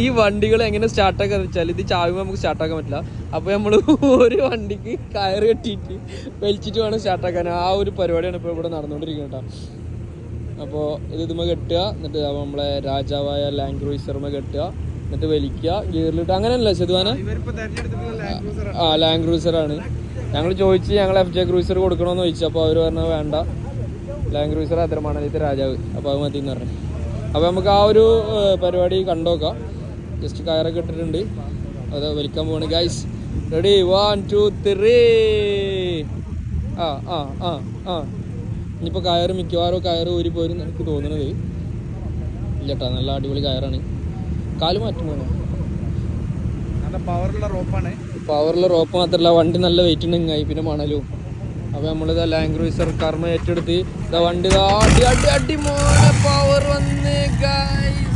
ഈ വണ്ടികൾ എങ്ങനെ സ്റ്റാർട്ടാക്കാൻ വെച്ചാൽ ഇത് ചാവുമ്പോൾ നമുക്ക് സ്റ്റാർട്ടാക്കാൻ പറ്റില്ല. അപ്പോൾ നമ്മൾ ഒരു വണ്ടിക്ക് കയറ് കെട്ടിയിട്ട് വലിച്ചിട്ട് വേണം സ്റ്റാർട്ടാക്കാൻ. ആ ഒരു പരിപാടിയാണ് ഇപ്പോൾ ഇവിടെ നടന്നുകൊണ്ടിരിക്കുന്നത് കേട്ടോ. അപ്പോൾ ഇതുമ്മ കെട്ടുക, എന്നിട്ട് നമ്മളെ രാജാവായ ലാൻഡ് ക്രൂയിസറുമ്മ കെട്ടുക, എന്നിട്ട് വലിക്കുക, ഗിയറിലിട്ട്. അങ്ങനെയല്ല സെതുവാന? ലാൻഡ് ക്രൂയിസറാണ്. ഞങ്ങൾ ചോദിച്ച് ഞങ്ങൾ FJ ക്രൂയിസർ കൊടുക്കണമെന്ന് ചോദിച്ചു. അപ്പോൾ അവർ പറഞ്ഞാൽ വേണ്ട, ലാൻഡ് ക്രൂയിസർ അത്രമാണ് ഇത് രാജാവ്, അപ്പോൾ അത് മതി എന്ന് പറഞ്ഞു. അപ്പോൾ നമുക്ക് ആ ഒരു പരിപാടി കണ്ടോക്കാം. ജസ്റ്റ് കയറൊക്കെ ഇട്ടിട്ടുണ്ട്, അത് വലിക്കാൻ പോവാണ് ഗൈസ്. റെഡി, 1 2 3. ഇനിയിപ്പോൾ കയറ് മിക്കവാറും കയറ് ഊരിപ്പോരും എനിക്ക് തോന്നുന്നത്. ഇല്ലട്ടാ, നല്ല അടിപൊളി കയറാണ്. കാല് മാറ്റും പോകണം. പവറുള്ള റോപ്പ് മാത്രമല്ല, വണ്ടി നല്ല വെയിറ്റ് ഉണ്ടെങ്കിൽ പിന്നെ മണലും. അപ്പോൾ നമ്മളിതാ ലാൻഡ് ക്രൂയിസർ കർമ്മ ഏറ്റെടുത്ത് വണ്ടി അടി മോനെ പവർ വന്ന് ഗൈസ്.